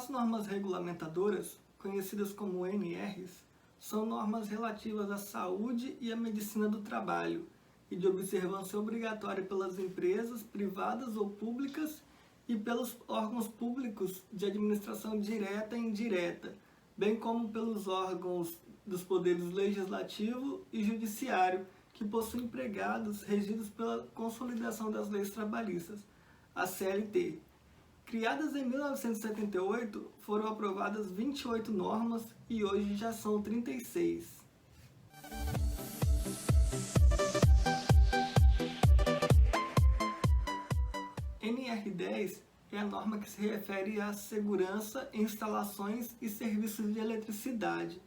As normas regulamentadoras, conhecidas como NRs, são normas relativas à saúde e à medicina do trabalho e de observância obrigatória pelas empresas privadas ou públicas e pelos órgãos públicos de administração direta e indireta, bem como pelos órgãos dos poderes legislativo e judiciário, que possuem empregados regidos pela Consolidação das Leis Trabalhistas, a CLT. Criadas em 1978, foram aprovadas 28 normas e hoje já são 36. NR10 é a norma que se refere à segurança em instalações e serviços de eletricidade.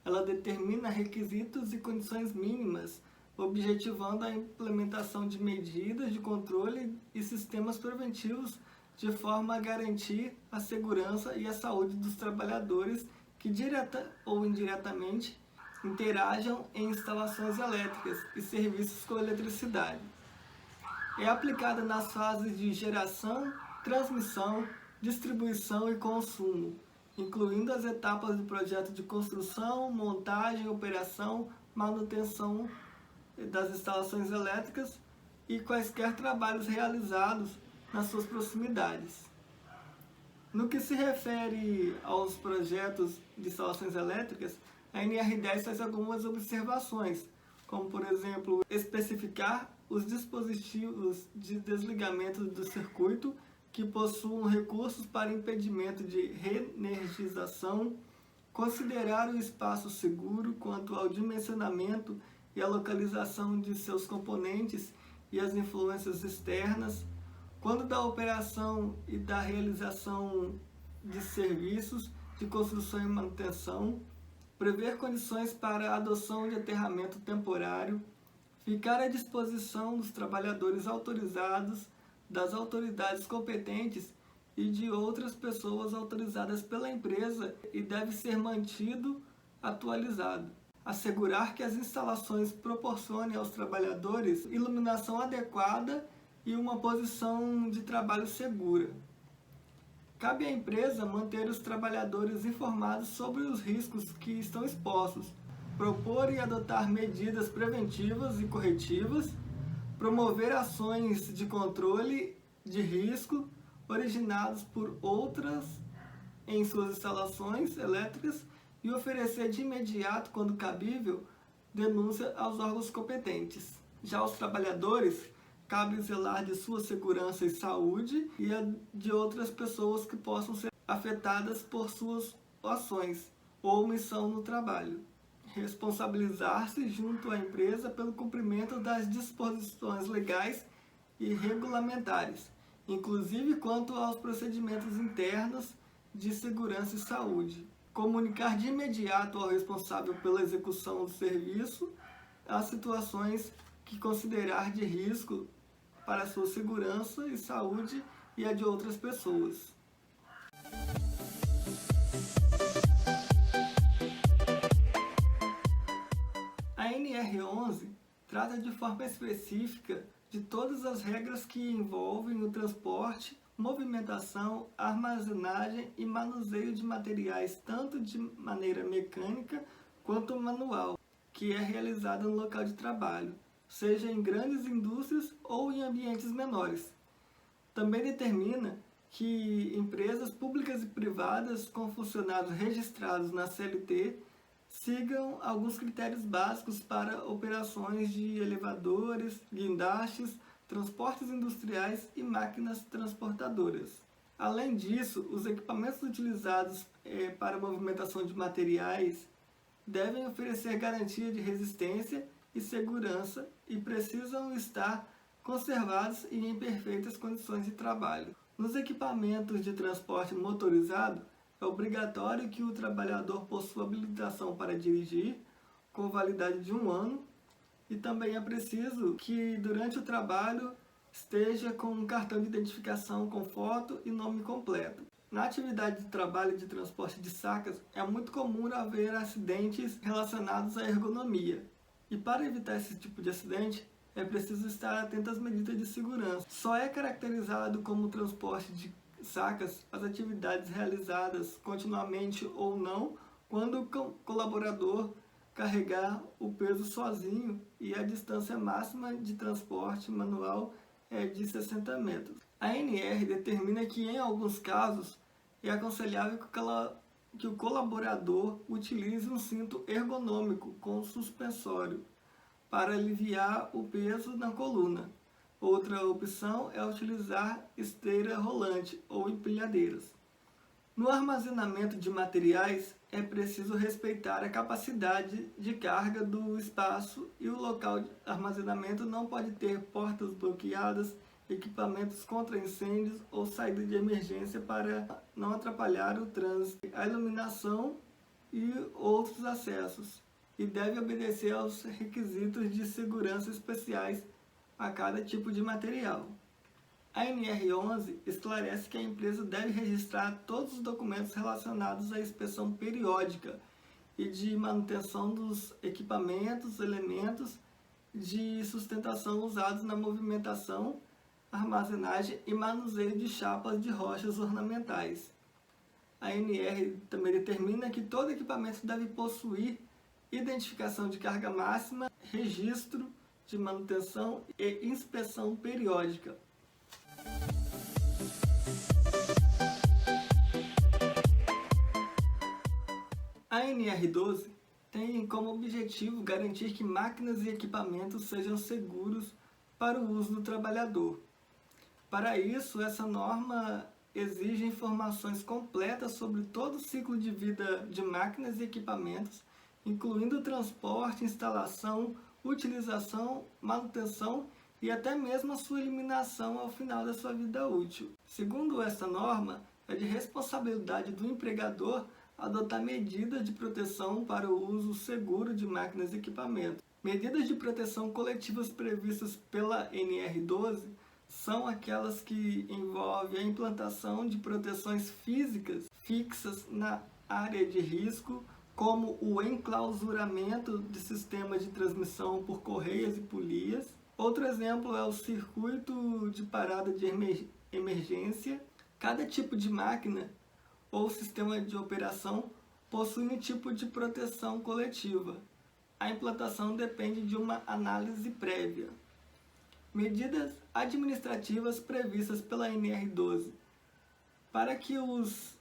Ela determina requisitos e condições mínimas, objetivando a implementação de medidas de controle e sistemas preventivos de forma a garantir a segurança e a saúde dos trabalhadores que direta ou indiretamente interajam em instalações elétricas e serviços com eletricidade. É aplicada nas fases de geração, transmissão, distribuição e consumo, incluindo as etapas do projeto de construção, montagem, operação, manutenção das instalações elétricas e quaisquer trabalhos realizados nas suas proximidades. No que se refere aos projetos de instalações elétricas, a NR10 faz algumas observações, como por exemplo, especificar os dispositivos de desligamento do circuito que possuam recursos para impedimento de reenergização, considerar o espaço seguro quanto ao dimensionamento e a localização de seus componentes e as influências externas, quando da operação e da realização de serviços de construção e manutenção, prever condições para a adoção de aterramento temporário, ficar à disposição dos trabalhadores autorizados, das autoridades competentes e de outras pessoas autorizadas pela empresa e deve ser mantido atualizado. Assegurar que as instalações proporcionem aos trabalhadores iluminação adequada e uma posição de trabalho segura. Cabe à empresa manter os trabalhadores informados sobre os riscos que estão expostos, propor e adotar medidas preventivas e corretivas, promover ações de controle de risco originados por outras em suas instalações elétricas e oferecer de imediato, quando cabível, denúncia aos órgãos competentes. Já aos trabalhadores, cabe zelar de sua segurança e saúde e a de outras pessoas que possam ser afetadas por suas ações ou omissão no trabalho. Responsabilizar-se junto à empresa pelo cumprimento das disposições legais e regulamentares, inclusive quanto aos procedimentos internos de segurança e saúde. Comunicar de imediato ao responsável pela execução do serviço as situações que considerar de risco para a sua segurança e saúde e a de outras pessoas. A NR11 trata de forma específica de todas as regras que envolvem o transporte, movimentação, armazenagem e manuseio de materiais tanto de maneira mecânica quanto manual, que é realizada no local de trabalho, seja em grandes indústrias ou em ambientes menores. Também determina que empresas públicas e privadas com funcionários registrados na CLT sigam alguns critérios básicos para operações de elevadores, guindastes, transportes industriais e máquinas transportadoras. Além disso, os equipamentos utilizados para a movimentação de materiais devem oferecer garantia de resistência e segurança e precisam estar conservados e em perfeitas condições de trabalho. Nos equipamentos de transporte motorizado, é obrigatório que o trabalhador possua habilitação para dirigir, com validade de 1 ano, e também é preciso que durante o trabalho esteja com um cartão de identificação com foto e nome completo. Na atividade de trabalho de transporte de sacas, é muito comum haver acidentes relacionados à ergonomia. E para evitar esse tipo de acidente, é preciso estar atento às medidas de segurança. Só é caracterizado como transporte de sacas as atividades realizadas continuamente ou não quando o colaborador carregar o peso sozinho e a distância máxima de transporte manual é de 60 metros. A ANR determina que, em alguns casos, é aconselhável que o colaborador utilize um cinto ergonômico com suspensório para aliviar o peso na coluna. Outra opção é utilizar esteira rolante ou empilhadeiras. No armazenamento de materiais, é preciso respeitar a capacidade de carga do espaço e o local de armazenamento não pode ter portas bloqueadas, equipamentos contra incêndios ou saída de emergência para não atrapalhar o trânsito, a iluminação e outros acessos, e deve obedecer aos requisitos de segurança especiais a cada tipo de material. A NR11 esclarece que a empresa deve registrar todos os documentos relacionados à inspeção periódica e de manutenção dos equipamentos, elementos de sustentação usados na movimentação, armazenagem e manuseio de chapas de rochas ornamentais. A ANR também determina que todo equipamento deve possuir identificação de carga máxima, registro de manutenção e inspeção periódica. A NR12 tem como objetivo garantir que máquinas e equipamentos sejam seguros para o uso do trabalhador. Para isso, essa norma exige informações completas sobre todo o ciclo de vida de máquinas e equipamentos, incluindo transporte, instalação, utilização, manutenção e até mesmo a sua eliminação ao final da sua vida útil. Segundo essa norma, é de responsabilidade do empregador adotar medidas de proteção para o uso seguro de máquinas e equipamentos. Medidas de proteção coletivas previstas pela NR12 são aquelas que envolvem a implantação de proteções físicas fixas na área de risco, como o enclausuramento de sistemas de transmissão por correias e polias. Outro exemplo é o circuito de parada de emergência. Cada tipo de máquina ou sistema de operação possui um tipo de proteção coletiva. A implantação depende de uma análise prévia. Medidas administrativas previstas pela NR12. Para que os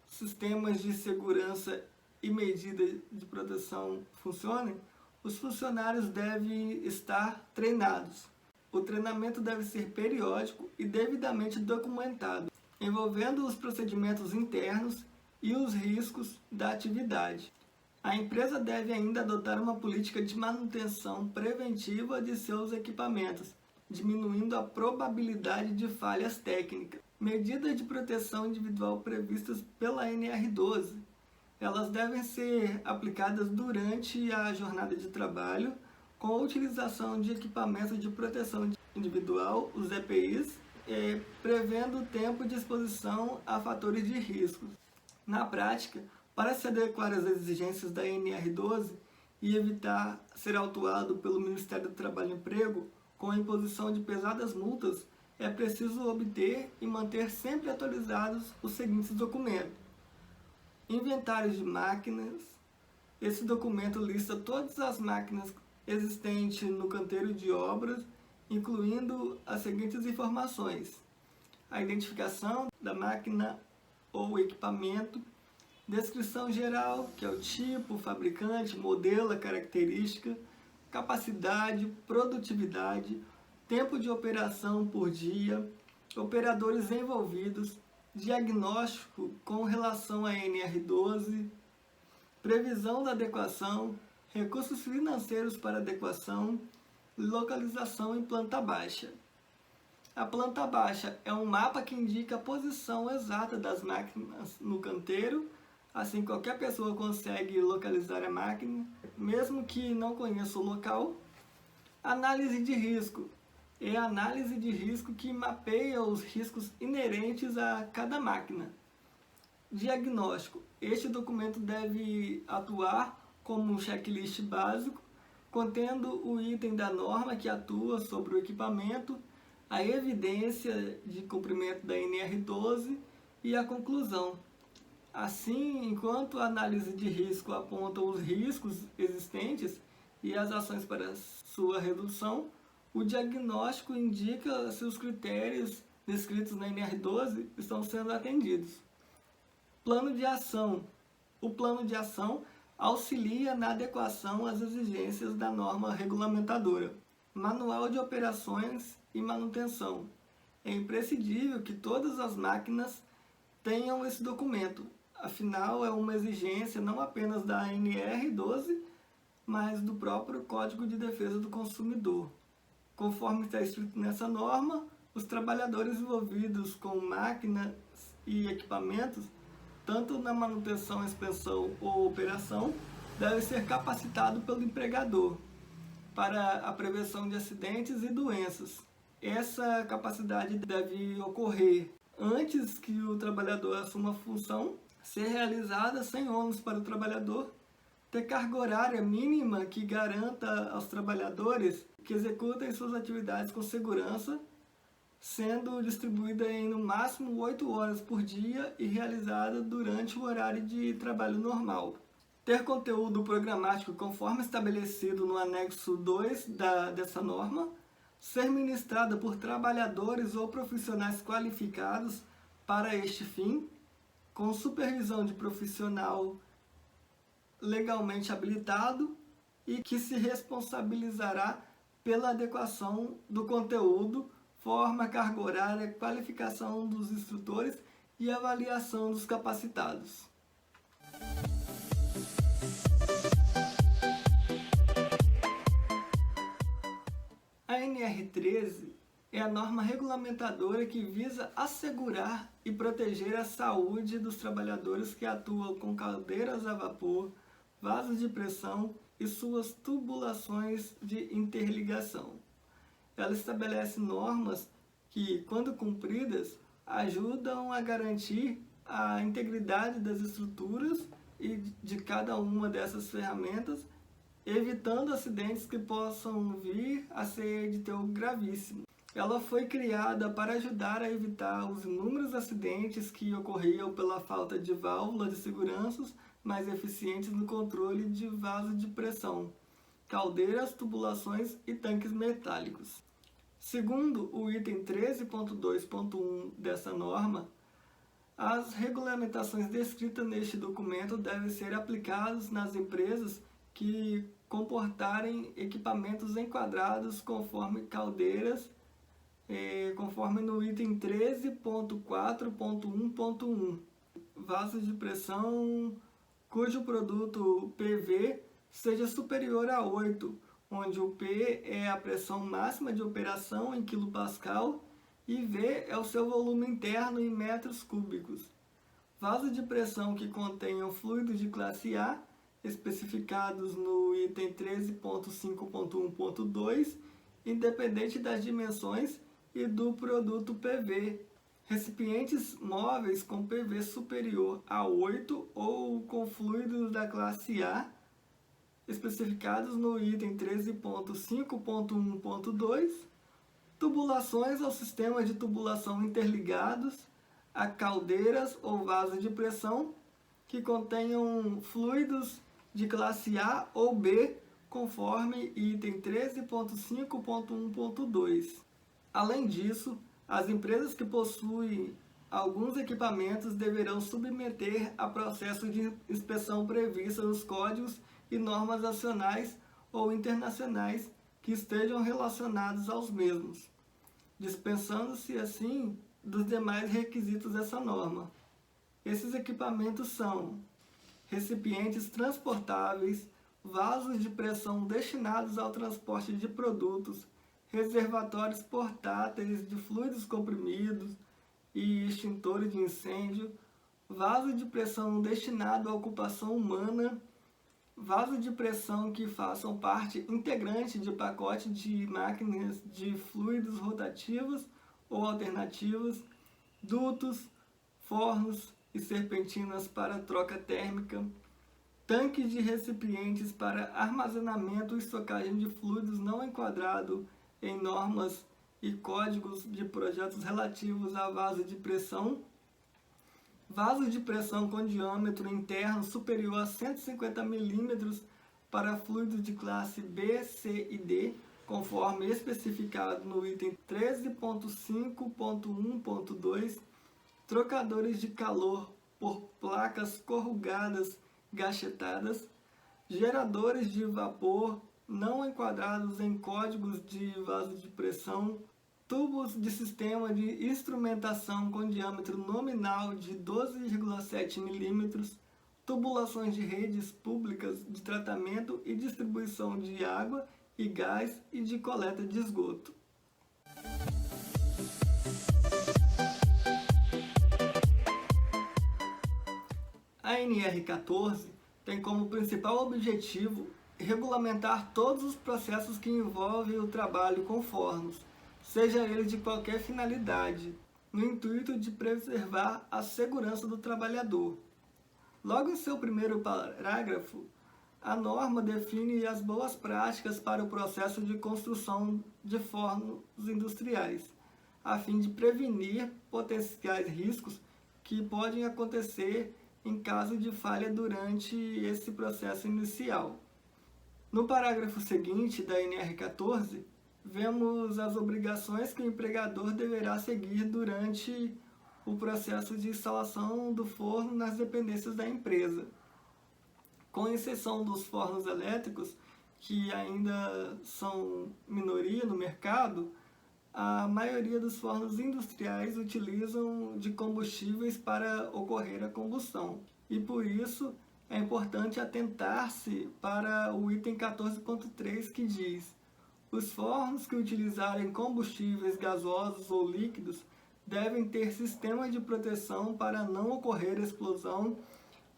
sistemas de segurança e medidas de proteção funcionem, os funcionários devem estar treinados. O treinamento deve ser periódico e devidamente documentado, envolvendo os procedimentos internos e os riscos da atividade. A empresa deve ainda adotar uma política de manutenção preventiva de seus equipamentos, diminuindo a probabilidade de falhas técnicas. Medidas de proteção individual previstas pela NR12. Elas devem ser aplicadas durante a jornada de trabalho, com a utilização de equipamentos de proteção individual, os EPIs, prevendo tempo de exposição a fatores de risco. Na prática, para se adequar às exigências da NR12 e evitar ser autuado pelo Ministério do Trabalho e Emprego com a imposição de pesadas multas, é preciso obter e manter sempre atualizados os seguintes documentos. Inventário de máquinas. Esse documento lista todas as máquinas existentes no canteiro de obras, incluindo as seguintes informações: a identificação da máquina ou equipamento, descrição geral, que é o tipo, fabricante, modelo, a característica, capacidade, produtividade, tempo de operação por dia, operadores envolvidos, diagnóstico com relação à NR12, previsão da adequação, recursos financeiros para adequação, localização em planta baixa. A planta baixa é um mapa que indica a posição exata das máquinas no canteiro, assim qualquer pessoa consegue localizar a máquina, mesmo que não conheça o local. Análise de risco. É a análise de risco que mapeia os riscos inerentes a cada máquina. Diagnóstico. Este documento deve atuar como um checklist básico, contendo o item da norma que atua sobre o equipamento, a evidência de cumprimento da NR12 e a conclusão. Assim, enquanto a análise de risco aponta os riscos existentes e as ações para sua redução, o diagnóstico indica se os critérios descritos na NR12 estão sendo atendidos. Plano de ação. O plano de ação auxilia na adequação às exigências da norma regulamentadora. Manual de operações e manutenção. É imprescindível que todas as máquinas tenham esse documento. Afinal, é uma exigência não apenas da NR12, mas do próprio Código de Defesa do Consumidor. Conforme está escrito nessa norma, os trabalhadores envolvidos com máquinas e equipamentos, tanto na manutenção, inspeção ou operação, devem ser capacitados pelo empregador para a prevenção de acidentes e doenças. Essa capacidade deve ocorrer antes que o trabalhador assuma a função, ser realizada sem ônus para o trabalhador, ter carga horária mínima que garanta aos trabalhadores que executem suas atividades com segurança, sendo distribuída em no máximo 8 horas por dia e realizada durante o horário de trabalho normal. Ter conteúdo programático conforme estabelecido no anexo 2 dessa norma, ser ministrada por trabalhadores ou profissionais qualificados para este fim, com supervisão de profissional legalmente habilitado e que se responsabilizará pela adequação do conteúdo, forma, carga horária, qualificação dos instrutores e avaliação dos capacitados. A NR13 é a norma regulamentadora que visa assegurar e proteger a saúde dos trabalhadores que atuam com caldeiras a vapor, vasos de pressão e suas tubulações de interligação. Ela estabelece normas que, quando cumpridas, ajudam a garantir a integridade das estruturas e de cada uma dessas ferramentas, evitando acidentes que possam vir a ser de teor gravíssimo. Ela foi criada para ajudar a evitar os inúmeros acidentes que ocorriam pela falta de válvulas de segurança mais eficientes no controle de vasos de pressão, caldeiras, tubulações e tanques metálicos. Segundo o item 13.2.1 dessa norma, as regulamentações descritas neste documento devem ser aplicadas nas empresas que comportarem equipamentos enquadrados conforme caldeiras, conforme no item 13.4.1.1, vasos de pressão cujo produto PV seja superior a 8, onde o P é a pressão máxima de operação em kPa e V é o seu volume interno em metros cúbicos. Vasos de pressão que contenham fluidos de classe A, especificados no item 13.5.1.2, independente das dimensões e do produto PV. Recipientes móveis com PV superior a 8 ou com fluidos da classe A, especificados no item 13.5.1.2, tubulações ou sistemas de tubulação interligados a caldeiras ou vasos de pressão que contenham fluidos de classe A ou B, conforme item 13.5.1.2. Além disso, as empresas que possuem alguns equipamentos deverão submeter a processo de inspeção previsto nos códigos e normas nacionais ou internacionais que estejam relacionados aos mesmos, dispensando-se assim dos demais requisitos dessa norma. Esses equipamentos são recipientes transportáveis, vasos de pressão destinados ao transporte de produtos, reservatórios portáteis de fluidos comprimidos e extintores de incêndio, vaso de pressão destinado à ocupação humana, vaso de pressão que façam parte integrante de pacote de máquinas de fluidos rotativos ou alternativos, dutos, fornos e serpentinas para troca térmica, tanques de recipientes para armazenamento e estocagem de fluidos não enquadrado em normas e códigos de projetos relativos a vaso de pressão, vasos de pressão com diâmetro interno superior a 150 milímetros para fluidos de classe B, C e D, conforme especificado no item 13.5.1.2, trocadores de calor por placas corrugadas gachetadas, geradores de vapor não enquadrados em códigos de vaso de pressão, tubos de sistema de instrumentação com diâmetro nominal de 12,7 milímetros, tubulações de redes públicas de tratamento e distribuição de água e gás e de coleta de esgoto. A NR14 tem como principal objetivo regulamentar todos os processos que envolvem o trabalho com fornos, seja ele de qualquer finalidade, no intuito de preservar a segurança do trabalhador. Logo em seu primeiro parágrafo, a norma define as boas práticas para o processo de construção de fornos industriais, a fim de prevenir potenciais riscos que podem acontecer em caso de falha durante esse processo inicial. No parágrafo seguinte da NR14, vemos as obrigações que o empregador deverá seguir durante o processo de instalação do forno nas dependências da empresa. Com exceção dos fornos elétricos, que ainda são minoria no mercado, a maioria dos fornos industriais utilizam de combustíveis para ocorrer a combustão. E por isso é importante atentar-se para o item 14.3 que diz: os fornos que utilizarem combustíveis gasosos ou líquidos devem ter sistema de proteção para não ocorrer explosão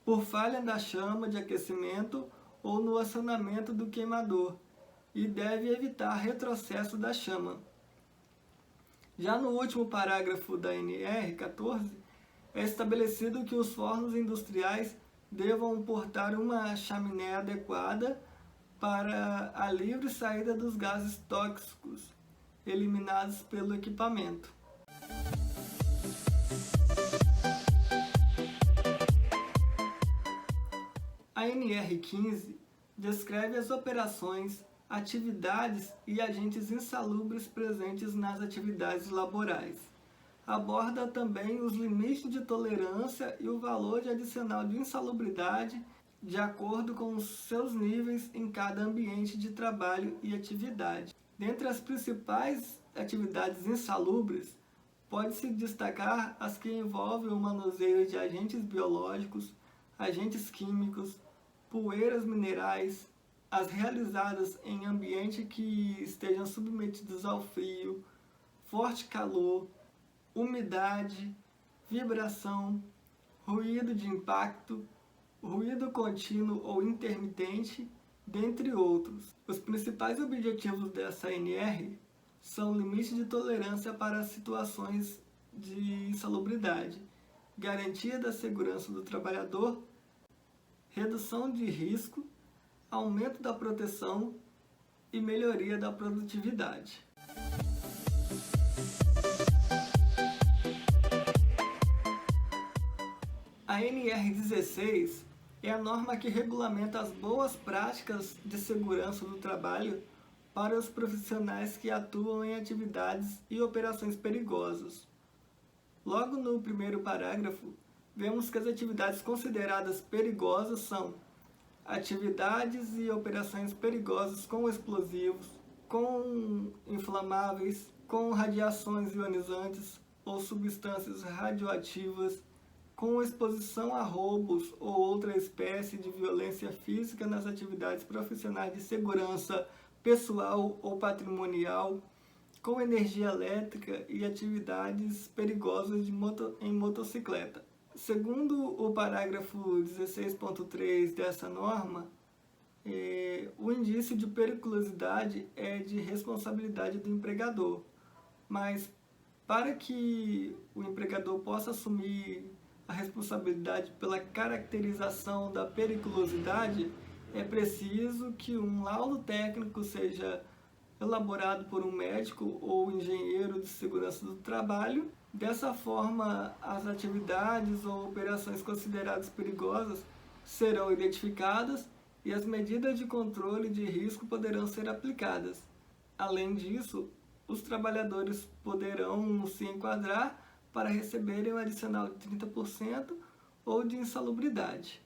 por falha da chama de aquecimento ou no acionamento do queimador, e deve evitar retrocesso da chama. Já no último parágrafo da NR14, é estabelecido que os fornos industriais devam portar uma chaminé adequada para a livre saída dos gases tóxicos eliminados pelo equipamento. A NR15 descreve as operações, atividades e agentes insalubres presentes nas atividades laborais. Aborda também os limites de tolerância e o valor de adicional de insalubridade de acordo com os seus níveis em cada ambiente de trabalho e atividade. Dentre as principais atividades insalubres, pode-se destacar as que envolvem o manuseio de agentes biológicos, agentes químicos, poeiras minerais, as realizadas em ambiente que estejam submetidos ao frio, forte calor, umidade, vibração, ruído de impacto, ruído contínuo ou intermitente, dentre outros. Os principais objetivos dessa NR são limites de tolerância para situações de insalubridade, garantia da segurança do trabalhador, redução de risco, aumento da proteção e melhoria da produtividade. A NR16 é a norma que regulamenta as boas práticas de segurança do trabalho para os profissionais que atuam em atividades e operações perigosas. Logo no primeiro parágrafo, vemos que as atividades consideradas perigosas são atividades e operações perigosas com explosivos, com inflamáveis, com radiações ionizantes ou substâncias radioativas, com exposição a roubos ou outra espécie de violência física nas atividades profissionais de segurança pessoal ou patrimonial, com energia elétrica e atividades perigosas em motocicleta. Segundo o parágrafo 16.3 dessa norma, o indício de periculosidade é de responsabilidade do empregador, mas para que o empregador possa assumir a responsabilidade pela caracterização da periculosidade, é preciso que um laudo técnico seja elaborado por um médico ou engenheiro de segurança do trabalho. Dessa forma, as atividades ou operações consideradas perigosas serão identificadas e as medidas de controle de risco poderão ser aplicadas. Além disso, os trabalhadores poderão se enquadrar para receberem um adicional de 30% ou de insalubridade.